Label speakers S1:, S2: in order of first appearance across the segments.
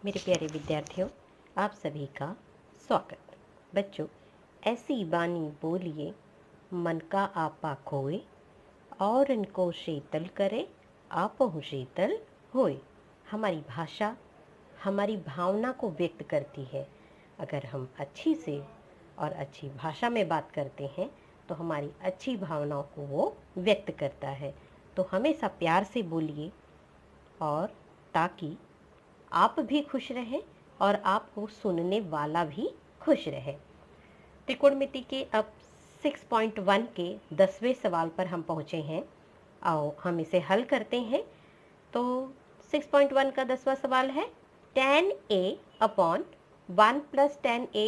S1: मेरे प्यारे विद्यार्थियों, आप सभी का स्वागत। बच्चों, ऐसी बानी बोलिए मन का आपा खोए, और इनको शीतल करे आपहु शीतल होए। हमारी भाषा हमारी भावना को व्यक्त करती है। अगर हम अच्छी से और अच्छी भाषा में बात करते हैं तो हमारी अच्छी भावनाओं को वो व्यक्त करता है। तो हमेशा प्यार से बोलिए, और ताकि आप भी खुश रहें और आपको सुनने वाला भी खुश रहे। त्रिकोणमिति के अब 6.1 के 10वें सवाल पर हम पहुँचे हैं। आओ हम इसे हल करते हैं। तो 6.1 का 10वां सवाल है, tan a upon 1 plus tan a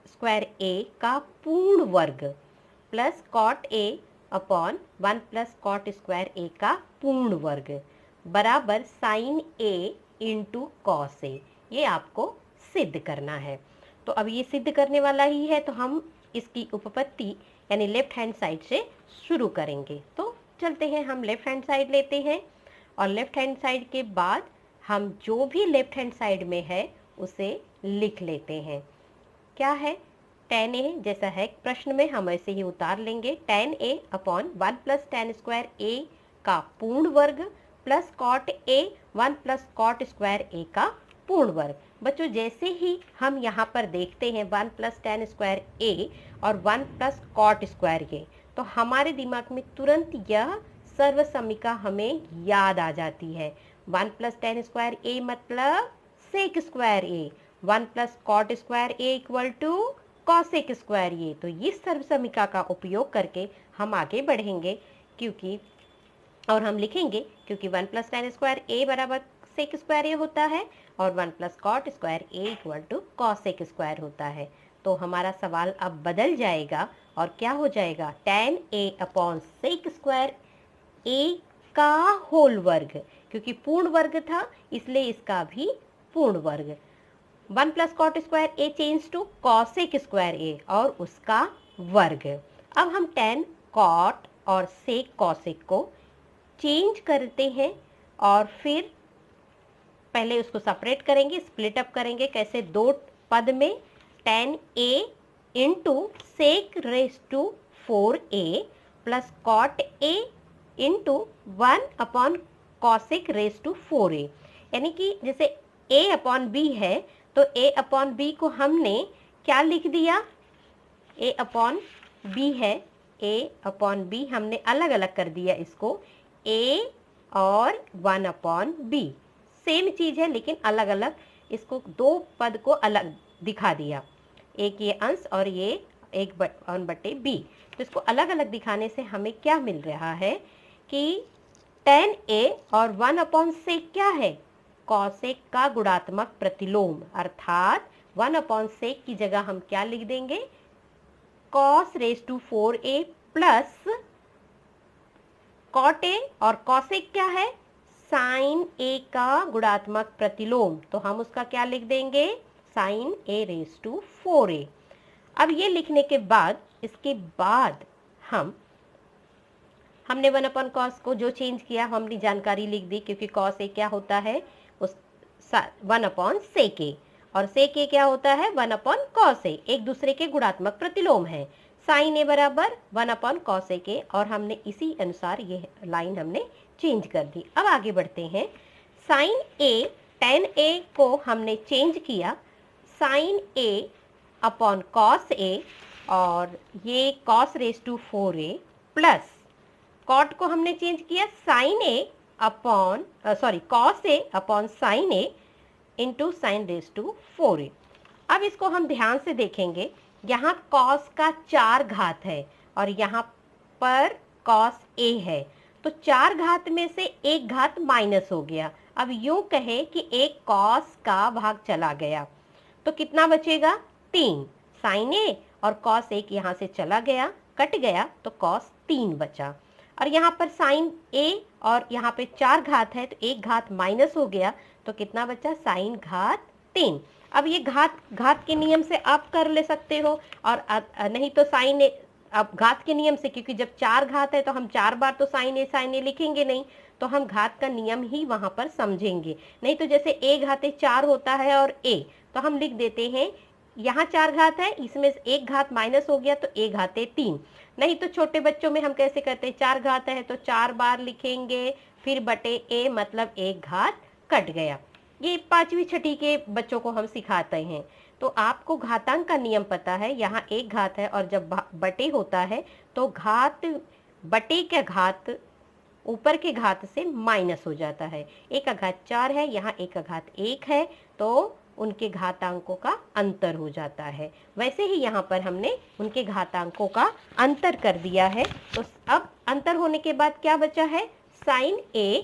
S1: square a का पूर्ण वर्ग plus cot a upon 1 plus cot square a का पूर्ण वर्ग बराबर साइन a इंटू कॉस ए। ये आपको सिद्ध करना है। तो अब ये सिद्ध करने वाला ही है, तो हम इसकी उपपत्ति यानी लेफ्ट हैंड साइड से शुरू करेंगे। तो चलते हैं, हम लेफ्ट हैंड साइड लेते हैं और लेफ्ट हैंड साइड के बाद हम जो भी लेफ्ट हैंड साइड में है उसे लिख लेते हैं। क्या है? tan a जैसा है प्रश्न में, हम ऐसे ही उतार लेंगे। tan a upon 1 plus tan square a का पूर्ण वर्ग plus cot a 1 plus cot square a का पूर्ण वर्ग। बच्चों, जैसे ही हम यहाँ पर देखते हैं 1 प्लस tan स्क्वायर a और 1 प्लस cot स्क्वायर a, तो हमारे दिमाग में तुरंत यह सर्वसमीका हमें याद आ जाती है। 1 प्लस tan स्क्वायर a मतलब sec square a, 1 plus cot square a equal to cosec square a। तो इस सर्वसमीका का उपयोग करके हम आगे बढ़ेंगे, और हम लिखेंगे क्योंकि 1 प्लस tan स्क्वायर a बराबर सेक स्क्वायर a होता है और 1 plus cot square a equal to cosec square होता है। तो हमारा सवाल अब बदल जाएगा और क्या हो जाएगा? tan a upon sec square a का होल वर्ग, क्योंकि पूर्ण वर्ग था इसलिए इसका भी पूर्ण वर्ग। 1 plus cot square a change to cosec square a और उसका वर्ग। अब हम tan कॉट और सेक कॉसेक को चेंज करते हैं और फिर पहले उसको सेपरेट करेंगे, स्प्लिट अप करेंगे। कैसे? दो पद में tan a into sec raise to 4a plus cot a into 1 upon cosec raise to 4a। यानी कि जैसे a अपॉन b है तो a अपॉन b को हमने क्या लिख दिया? a अपॉन b है, a अपॉन b हमने अलग अलग कर दिया इसको। a और 1 अपॉन b सेम चीज है लेकिन अलग अलग, इसको दो पद को अलग दिखा दिया। एक ये अंश और ये 1/b। तो इसको अलग अलग दिखाने से हमें क्या मिल रहा है कि tan a और 1 अपॉन सेक क्या है? कॉसेक का गुणात्मक प्रतिलोम, अर्थात 1 अपॉन सेक की जगह हम क्या लिख देंगे? cos raise to 4a plus cot a, और कॉसेक क्या है? साइन a का गुणात्मक प्रतिलोम, तो हम उसका क्या लिख देंगे? Sine a raise to 4a। अब ये लिखने के बाद इसके बाद हमने 1 अपॉन कॉस को जो चेंज किया हमने जानकारी लिख दी, क्योंकि कॉस a क्या होता है? उस 1 अपॉन सेक a, और सेक a क्या होता है? 1 अपॉन कॉस a, एक दूसरे के गुणात्मक प्रतिलोम है। साइन a बराबर 1 अपॉन कॉसेक a, और हमने इसी अनुसार ये लाइन हमने चेंज कर दी। अब आगे बढ़ते हैं। साइन a tan a को हमने चेंज किया sine a upon cos a, और ये cos raise to 4a plus cot को हमने चेंज किया sine a upon cos a upon sine a into sine raise to 4a। अब इसको हम ध्यान से देखेंगे, यहाँ कॉस का 4 घात है और यहाँ पर कॉस a है, तो 4 घात में से 1 घात माइनस हो गया। अब यूं कहे कि एक कॉस का भाग चला गया तो कितना बचेगा? 3। साइन a और कॉस 1 यहाँ से चला गया, कट गया, तो कॉस 3 बचा। और यहाँ पर साइन a और यहाँ पे 4 घात है तो 1 घात माइनस हो गया, तो कितना बचा? साइन घात 3। अब ये घात के नियम से आप कर ले सकते हो, और नहीं तो अब घात के नियम से, क्योंकि जब 4 घात है तो हम 4 बार तो साइन ए लिखेंगे नहीं, तो हम घात का नियम ही वहां पर समझेंगे। नहीं तो जैसे a घाते 4 होता है और a, तो हम लिख देते हैं यहाँ 4 घात है, इसमें एक घात माइनस हो गया तो a घाते 3। नहीं तो छोटे बच्चों में हम कैसे करते हैं, 4 घात है तो 4 बार लिखेंगे, फिर बटे a मतलब एक घात कट गया। ये 5वीं छठी के बच्चों को हम सिखाते हैं। तो आपको घातांक का नियम पता है, यहाँ एक घात है और जब बटे होता है तो घात बटे का घात ऊपर के घात से माइनस हो जाता है। एक का घात 4 है, यहाँ एक का घात 1 है, तो उनके घातांकों का अंतर हो जाता है। वैसे ही यहाँ पर हमने उनके घातांकों का अंतर कर दिया है। तो अब अंतर होने के बाद क्या बचा है, साइन a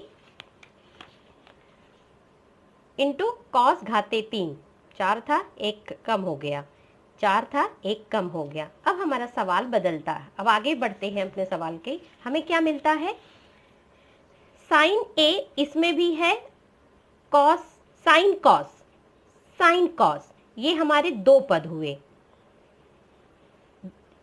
S1: इंटू कॉस घाते 3। 4 था, एक कम हो गया, 4 था, एक कम हो गया। अब हमारा सवाल बदलता है। अब आगे बढ़ते हैं अपने सवाल के। हमें क्या मिलता है, साइन a इसमें भी है, cos sine cos, sine cos, ये हमारे दो पद हुए,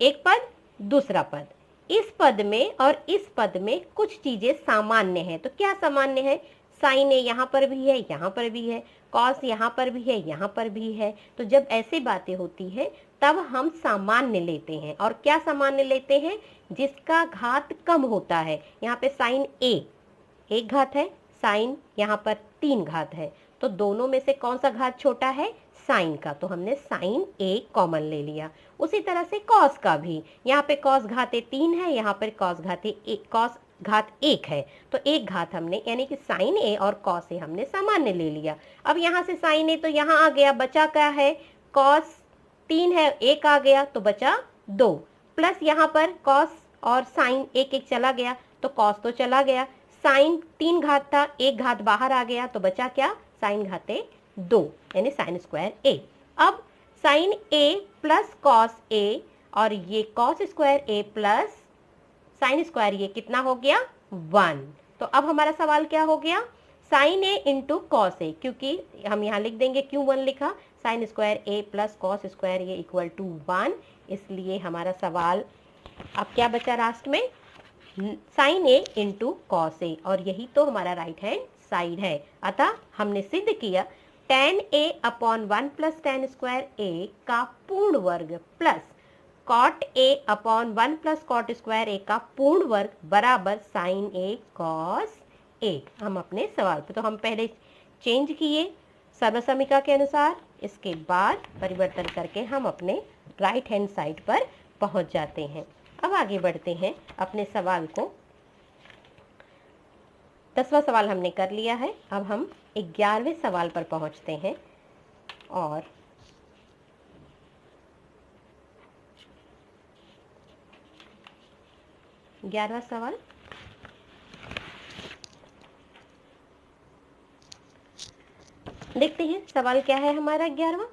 S1: एक पद दूसरा पद। इस पद में और इस पद में कुछ चीजें सामान्य हैं। तो क्या सामान्य है, साइन ए यहाँ पर भी है, यहाँ पर भी है, कॉस यहाँ पर भी है, यहाँ पर भी है। तो जब ऐसी बातें होती है तब हम सामान्य लेते हैं। और क्या सामान्य लेते हैं, जिसका घात कम होता है। यहाँ पे साइन ए एक घात है, साइन यहाँ पर 3 घात है, तो दोनों में से कौन सा घात छोटा है, साइन का, तो हमने साइन ए कॉमन ले लिया। उसी तरह से कॉस का भी, यहाँ पे कॉस घाते 3 है, यहाँ पर कॉस घात 1 है, तो एक घात हमने यानी कि साइन ए और कॉस ए हमने सामान्य ले लिया। अब यहाँ से साइन ए तो यहाँ आ गया, बचा क्या है, कॉस 3 है, 1 आ गया तो बचा 2, प्लस यहाँ पर कॉस और साइन एक एक चला गया तो कॉस तो चला गया, साइन 3 घात था, एक घात बाहर आ गया तो बचा क्या, साइन घाते 2 यानी साइन स्क्वायर ए। अब sign A plus cos A और ये cos square A plus sine square ये कितना हो गया, 1। तो अब हमारा सवाल क्या हो गया, sine A into cos A, क्योंकि हम यहाँ लिख देंगे क्यों 1 लिखा, sine square A plus cos square A equal to 1, इसलिए हमारा सवाल अब क्या बचा लास्ट में, sine A into cos A, और यही तो हमारा राइट हैंड साइड है। अतः हमने सिद्ध किया tan a upon 1 plus tan square a का पूर्ण वर्ग plus cot a upon 1 plus cot square a का पूर्ण वर्ग बराबर साइन ए कॉस ए। हम अपने सवाल पे तो हम पहले चेंज किए सर्वसमीका के अनुसार, इसके बाद परिवर्तन करके हम अपने राइट हैंड साइड पर पहुंच जाते हैं। अब आगे बढ़ते हैं अपने सवाल को, 10वां सवाल हमने कर लिया है। अब हम 11वें सवाल पर पहुंचते हैं और ग्यारहवां सवाल, देखते हैं सवाल क्या है हमारा 11वां।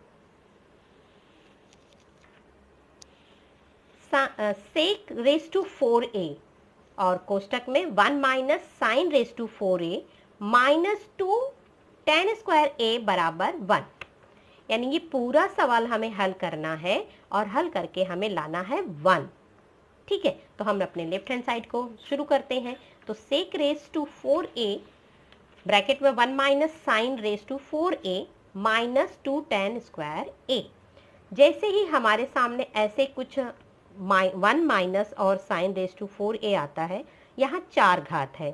S1: सेक रेस टू 4a और कोष्टक में 1 minus sine raise to 4a minus 2 tan square a बराबर 1। यानी ये पूरा सवाल हमें हल करना है और हल करके हमें लाना है 1। ठीक है, तो हम अपने लेफ्ट हैंड साइड को शुरू करते हैं। तो सेक रेस टू 4a ब्रैकेट में 1 minus sine raise to 4a minus 2 tan square a। जैसे ही हमारे सामने ऐसे कुछ 1 माइनस और साइन रेस टू 4a आता है, यहाँ 4 घात है।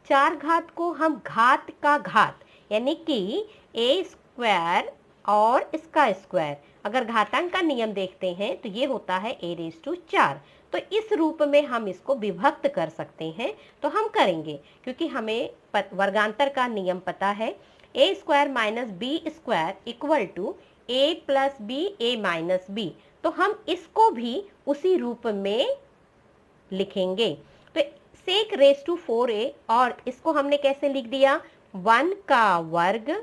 S1: 4 घात को हम घात का घात यानी कि a स्क्वायर और इसका स्क्वायर, अगर घातांक का नियम देखते हैं तो ये होता है a रेस टू 4। तो इस रूप में हम इसको विभक्त कर सकते हैं, तो हम करेंगे क्योंकि हमें वर्गांतर का नियम पता है। a square minus B square equal to a plus B A minus B, तो हम इसको भी उसी रूप में लिखेंगे। तो सेक रेस टू 4a और इसको हमने कैसे लिख दिया, 1 का वर्ग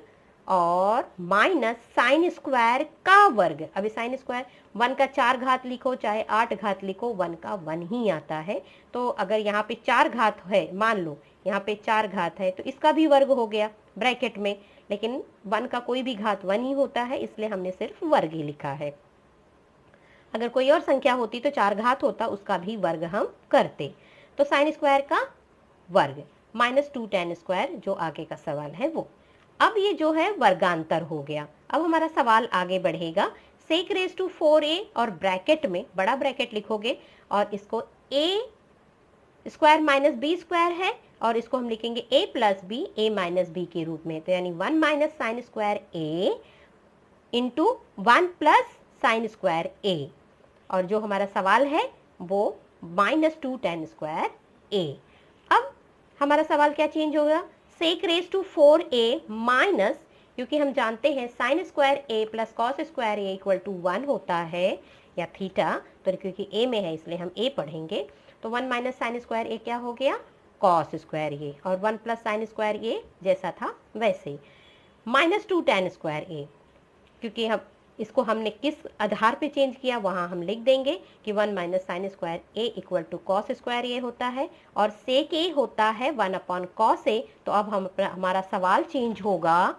S1: और माइनस साइन स्क्वायर का वर्ग। अभी साइन स्क्वायर 1 का 4 घात लिखो चाहे 8 घात लिखो, 1 का 1 ही आता है। तो अगर यहाँ पे 4 घात है, मान लो यहाँ पे 4 घात है तो इसका भी वर्ग हो गया ब्रैकेट में, लेकिन 1 का कोई भी घात 1 ही होता है, इसलिए हमने सिर्फ वर्ग ही लिखा है। अगर कोई और संख्या होती तो 4 घात होता, उसका भी वर्ग हम करते। तो साइन स्क्वायर का वर्ग -2tan² जो आगे का सवाल है वो। अब ये जो है वर्गांतर हो गया। अब हमारा सवाल आगे बढ़ेगा। sec⁴a और ब्रैकेट में बड़ा ब्रैकेट लिखोगे और इसको a² - b² है और इसको हम लिखेंगे a + b a - b के रूप में, तो यानी 1 - sin² इंटू 1 + sin² और जो हमारा सवाल है वो -2tan²। अब हमारा सवाल क्या चेंज होगा, sec⁴a माइनस, क्योंकि हम जानते हैं sin² + cos² = 1 होता है या थीटा, तो क्योंकि a में है इसलिए हम a पढ़ेंगे, तो 1 - sin² क्या हो गया cos² और 1 + sin² जैसा था वैसे, -2tan², क्योंकि हम इसको हमने किस आधार पे चेंज किया वहाँ हम लिख देंगे कि 1 - sin² = cos² होता है और sec a होता है 1/cos a। तो अब हमारा सवाल चेंज होगा,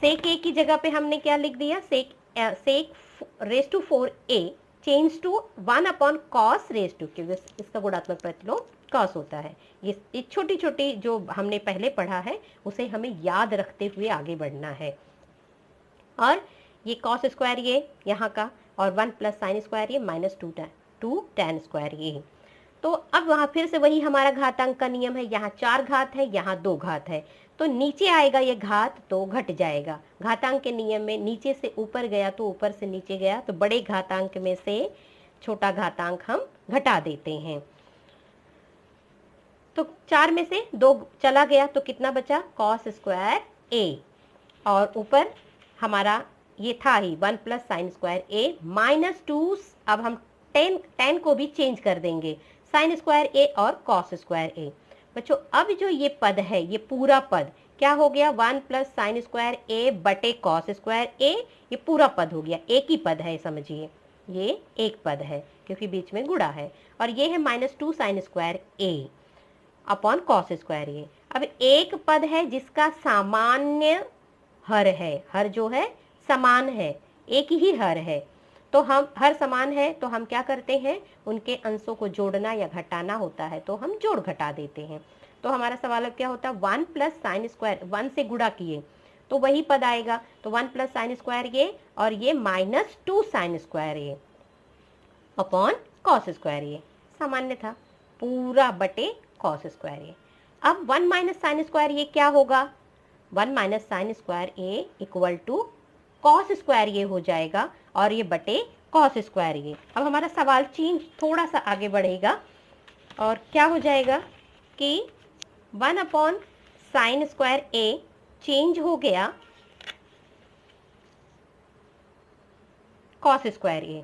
S1: sec a की जगह पे हमने क्या लिख दिया, sec⁴a चेंज टू 1/cos, क्योंकि इसका गुणात्मक प्रतिलोम cos होता है। ये छोटी छोटी जो हमने पहले पढ़ा है उसे हमें याद रखते हुए आगे बढ़ना है। और ये cos² यहाँ का और 1 + sin² -2tan²। तो अब वहाँ फिर से वही हमारा घातांक का नियम है, यहाँ 4 घात है, यहाँ 2 घात है, तो नीचे आएगा ये घात तो घट जाएगा। घातांक के नियम में नीचे से ऊपर गया तो ऊपर से नीचे गया, तो बड़े घातांक में से छोटा घातांक हम घटा देते हैं। तो 4 में से 2 चला गया तो कितना बचा cos²a और ऊपर हमारा ये था ही 1 + sin² -2। अब हम tan को भी चेंज कर देंगे, sin² और cos²। बच्चों अब जो ये पद है, ये पूरा पद क्या हो गया, 1 + sin² बटे cos², ये पूरा पद हो गया, एक ही पद है समझिए, ये एक पद है क्योंकि बीच में गुणा है, और ये है -2 sin² अपॉन cos²। अब एक पद है जिसका सामान्य हर है, हर जो है समान है, एक ही हर है, तो हम हर समान है तो हम क्या करते हैं, उनके अंशों को जोड़ना या घटाना होता है तो हम जोड़ घटा देते हैं। तो हमारा सवाल अब क्या होता है, 1 + sin², 1 से गुणा किए तो वही पद आएगा, तो 1 + sin² और ये -2 sin² अपॉन cos², सामान्य था, पूरा बटे cos²। अब 1 - sin² क्या होगा, 1 - sin² = cos² हो जाएगा और ये बटे cos²। अब हमारा सवाल चेंज थोड़ा सा आगे बढ़ेगा और क्या हो जाएगा कि 1/sin² चेंज हो गया cos²।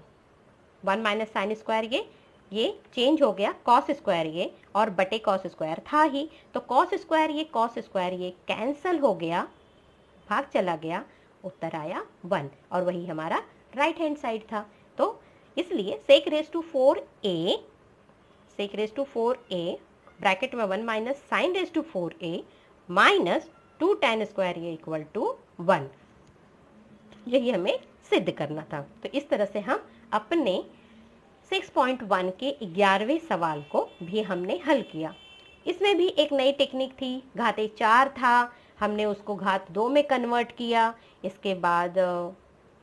S1: 1 - sin² ये चेंज हो गया cos² और बटे cos² था ही, तो cos² कैंसल हो गया, भाग चला गया, उत्तर आया 1 और वही हमारा राइट हैंड साइड था। तो इसलिए sec⁴a ब्रैकेट में 1 - sin⁴a -2tan² = 1, यही हमें सिद्ध करना था। तो इस तरह से हम अपने 6.1 के 11वें सवाल को भी हमने हल किया। इसमें भी एक नई टेक्निक थी, घाते 4 था, हमने उसको घात 2 में कन्वर्ट किया। इसके बाद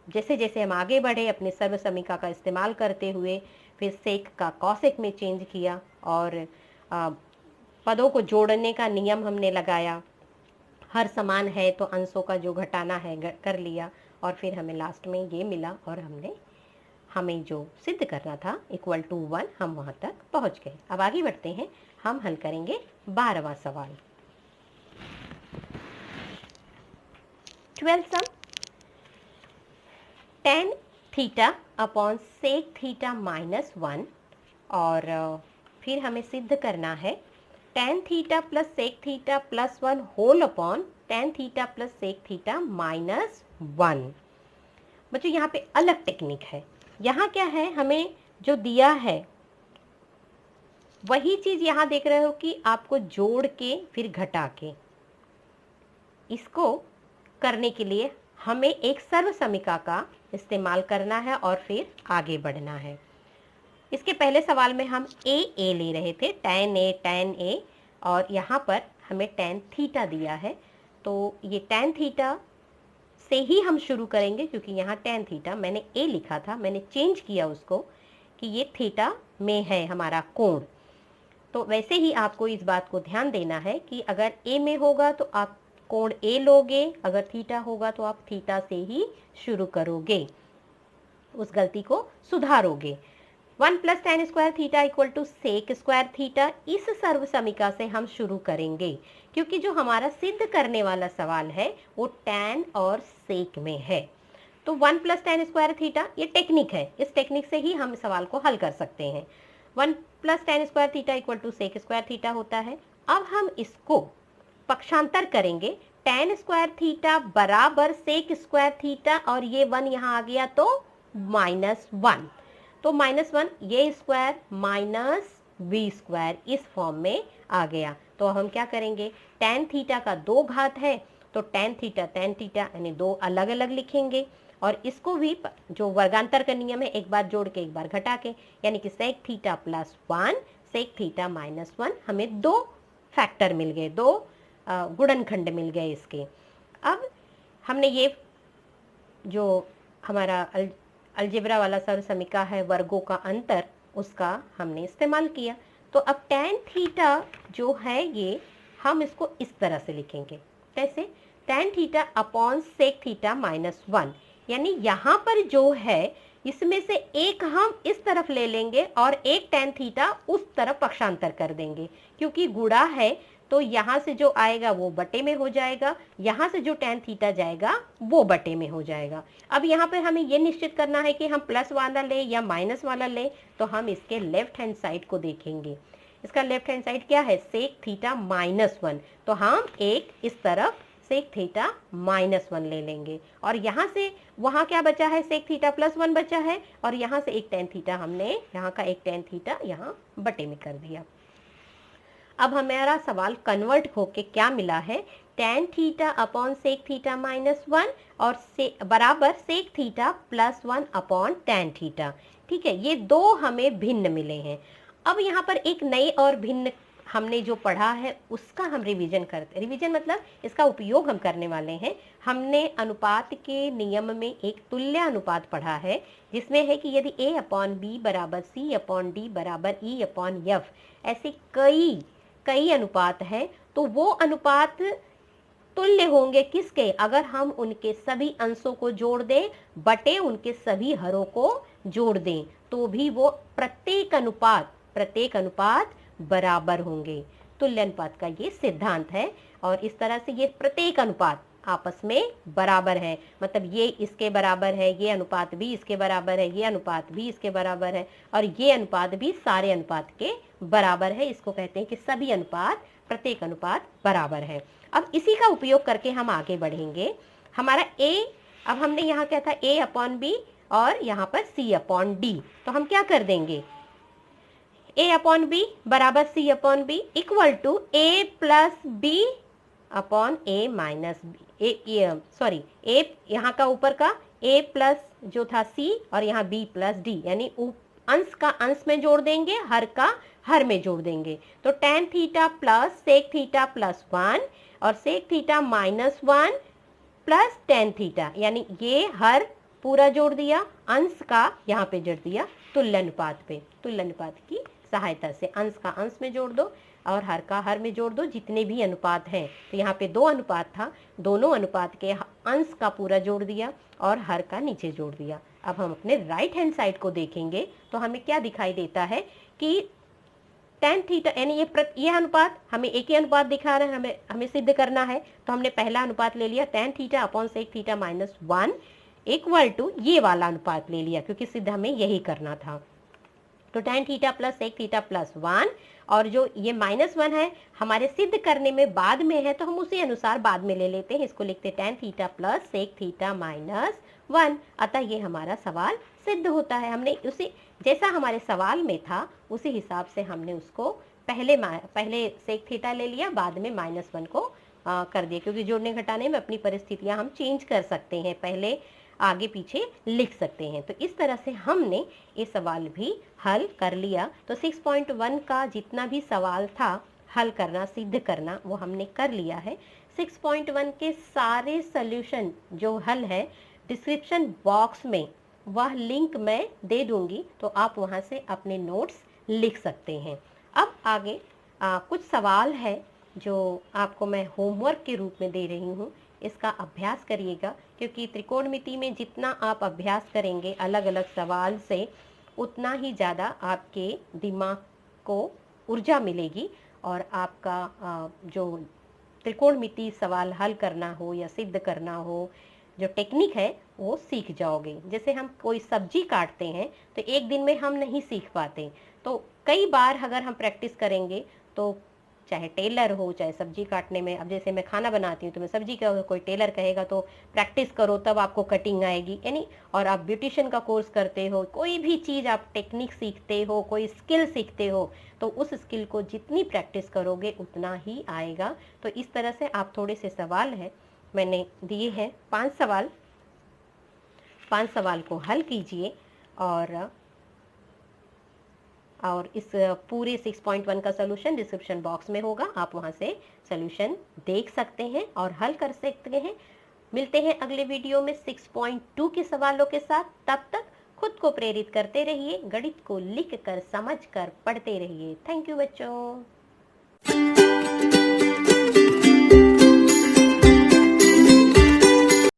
S1: जैसे जैसे हम आगे बढ़े अपने सर्व समीका का इस्तेमाल करते हुए फिर सेक का कॉसेक में चेंज किया और पदों को जोड़ने का नियम हमने लगाया, हर समान है तो अंशों का जो घटाना है कर लिया और फिर हमें लास्ट में ये मिला और हमें जो सिद्ध करना था =1 हम वहाँ तक पहुँच गए। अब आगे बढ़ते हैं, हम हल करेंगे 12वां सवाल। 12 सम tan theta upon sec theta -1 और फिर हमें सिद्ध करना है tan theta plus sec theta +1 whole upon tan theta plus sec theta -1। बच्चों यहाँ पे अलग टेक्निक है, यहाँ क्या है, हमें जो दिया है वही चीज यहाँ देख रहे हो कि आपको जोड़ के फिर घटा के, इसको करने के लिए हमें एक सर्व समीका का इस्तेमाल करना है और फिर आगे बढ़ना है। इसके पहले सवाल में हम ए ले रहे थे, tan a और यहाँ पर हमें tan थीटा दिया है, तो ये tan थीटा से ही हम शुरू करेंगे, क्योंकि यहाँ tan थीटा मैंने a लिखा था, मैंने चेंज किया उसको कि ये थीटा में है हमारा कोण। तो वैसे ही आपको इस बात को ध्यान देना है कि अगर a में होगा तो आप कोण a लोगे, अगर थीटा होगा तो आप थीटा से ही शुरू करोगे, उस गलती को सुधारोगे। 1 plus tan square theta equal to sec square theta, इस सर्व समीका से हम शुरू करेंगे, क्योंकि जो हमारा सिद्ध करने वाला सवाल है वो tan और सेक में है। तो 1 प्लस tan स्क्वायर थीटा ये टेक्निक है, इस टेक्निक से ही हम सवाल को हल कर सकते हैं। 1 plus tan square theta equal to sec square theta होता है। अब हम इसको पक्षांतर करेंगे, tan स्क्वायर थीटा बराबर सेक स्क्वायर थीटा, और ये 1 यहाँ आ गया तो -1, तो -1 ये स्क्वायर माइनस v स्क्वायर इस फॉर्म में आ गया। तो हम क्या करेंगे, tan थीटा का 2 घात है तो tan थीटा यानी 2 अलग अलग लिखेंगे, और इसको भी जो वर्गांतर का नियम है एक बार जोड़ के एक बार घटा के, यानी कि sec theta plus 1 sec theta -1, हमें 2 फैक्टर मिल गए, 2 गुणनखंड मिल गए इसके। अब हमने ये जो हमारा अलजेब्रा वाला सर्व समीका है वर्गों का अंतर, उसका हमने इस्तेमाल किया। तो अब tan थीटा जो है ये हम इसको इस तरह से लिखेंगे, कैसे, tan theta upon sec theta -1, यानी यहाँ पर जो है इसमें से एक हम इस तरफ ले लेंगे और एक tan थीटा उस तरफ पक्षांतर कर देंगे, क्योंकि गुणा है तो यहाँ से जो आएगा वो बटे में हो जाएगा, यहाँ से जो tan थीटा जाएगा वो बटे में हो जाएगा। अब यहाँ पर हमें ये निश्चित करना है कि हम प्लस वाला ले या माइनस वाला ले, तो हम इसके लेफ्ट हैंड साइड को देखेंगे। इसका लेफ्ट हैंड साइड क्या है, सेक थीटा -1, तो हम एक इस तरफ सेक थीटा -1 ले लेंगे, और यहाँ से वहाँ क्या बचा है, सेक थीटा +1 बचा है, और यहाँ से एक tan थीटा हमने यहाँ का एक tan थीटा यहाँ बटे में कर दिया। अब हमारा सवाल कन्वर्ट होके क्या मिला है, tan theta upon sec theta -1 और बराबर sec theta +1 upon tan theta. ठीक है, ये 2 हमें भिन्न मिले हैं। अब यहाँ पर एक नए और भिन्न हमने जो पढ़ा है उसका हम रिवीजन करते, रिवीजन मतलब इसका उपयोग हम करने वाले हैं। हमने अनुपात के नियम में एक तुल्य अनुपात पढ़ा है, जिसमें है कि यदि a अपॉन b बराबर c अपॉन d बराबर e अपॉन f, ऐसे कई अनुपात हैं, तो वो अनुपात तुल्य होंगे किसके, अगर हम उनके सभी अंशों को जोड़ दें बटे उनके सभी हरों को जोड़ दें, तो भी वो प्रत्येक अनुपात बराबर होंगे। तुल्य अनुपात का ये सिद्धांत है, और इस तरह से ये प्रत्येक अनुपात आपस में बराबर है, मतलब ये इसके बराबर है, ये अनुपात भी इसके बराबर है, ये अनुपात भी इसके बराबर है, और ये अनुपात भी सारे अनुपात के बराबर है। इसको कहते हैं कि सभी अनुपात प्रत्येक अनुपात बराबर है। अब इसी का उपयोग करके हम आगे बढ़ेंगे। हमारा a, अब हमने यहाँ क्या था, a अपॉन बी और यहाँ पर c अपॉन डी, तो हम क्या कर देंगे, a अपॉन बी बराबर c upon B equal to a plus B upon a minus B, sorry a यहाँ का ऊपर का a प्लस जो था c और यहाँ b प्लस डी, यानी अंश का अंश में जोड़ देंगे, हर का हर में जोड़ देंगे। तो tan theta plus sec theta +1 और sec theta -1 plus tan theta, यानी ये हर पूरा जोड़ दिया, अंश का यहाँ पे जोड़ दिया तुल्य अनुपात पे। तुल्य अनुपात की सहायता से अंश का अंश में जोड़ दो और हर का हर में जोड़ दो, जितने भी अनुपात हैं। तो यहाँ पे 2 अनुपात था, दोनों अनुपात के अंश का पूरा जोड़ दिया और हर का नीचे जोड़ दिया। अब हम अपने राइट हैंड साइड को देखेंगे तो हमें क्या दिखाई देता है कि tan थीटा, यानी ये अनुपात हमें एक ही अनुपात दिखा रहे हैं, हमें सिद्ध करना है, तो हमने पहला अनुपात ले लिया tan theta upon sec theta -1 equal to ये वाला अनुपात ले लिया, क्योंकि सिद्ध हमें यही करना था। तो tan theta plus sec theta +1 और जो ये -1 है हमारे सिद्ध करने में बाद में है, तो हम उसी अनुसार बाद में ले लेते हैं, इसको लिखते tan theta plus sec theta -1। अतः ये हमारा सवाल सिद्ध होता है। हमने उसी जैसा हमारे सवाल में था उसी हिसाब से हमने उसको पहले सेक थीटा ले लिया, बाद में -1 को कर दिया, क्योंकि जोड़ने घटाने में अपनी परिस्थितियां हम चेंज कर सकते हैं, पहले आगे पीछे लिख सकते हैं। तो इस तरह से हमने ये सवाल भी हल कर लिया। तो 6.1 का जितना भी सवाल था हल करना, सिद्ध करना, वो हमने कर लिया है। 6.1 के सारे सॉल्यूशन जो हल है डिस्क्रिप्शन बॉक्स में वह लिंक मैं दे दूंगी, तो आप वहां से अपने नोट्स लिख सकते हैं। अब आगे कुछ सवाल है जो आपको मैं होमवर्क के रूप में दे रही हूँ। इसका अभ्यास करिएगा, क्योंकि त्रिकोणमिति में जितना आप अभ्यास करेंगे अलग अलग सवाल से, उतना ही ज़्यादा आपके दिमाग को ऊर्जा मिलेगी और आपका जो त्रिकोणमिति सवाल हल करना हो या सिद्ध करना हो, जो टेक्निक है वो सीख जाओगे। जैसे हम कोई सब्जी काटते हैं तो एक दिन में हम नहीं सीख पाते, तो कई बार अगर हम प्रैक्टिस करेंगे तो चाहे टेलर हो चाहे सब्जी काटने में, अब जैसे मैं खाना बनाती हूँ तो मैं सब्जी का, कोई टेलर कहेगा तो प्रैक्टिस करो तब आपको कटिंग आएगी, यानी और आप ब्यूटिशियन का कोर्स करते हो, कोई भी चीज़ आप टेक्निक सीखते हो, कोई स्किल सीखते हो, तो उस स्किल को जितनी प्रैक्टिस करोगे उतना ही आएगा। तो इस तरह से आप थोड़े से सवाल है मैंने दिए हैं, 5 सवाल को हल कीजिए और इस पूरे 6.1 का सोल्यूशन डिस्क्रिप्शन बॉक्स में होगा, आप वहां से सोल्यूशन देख सकते हैं और हल कर सकते हैं। मिलते हैं अगले वीडियो में 6.2 के सवालों के साथ। तब तक खुद को प्रेरित करते रहिए, गणित को लिख कर समझ कर पढ़ते रहिए। थैंक यू बच्चों।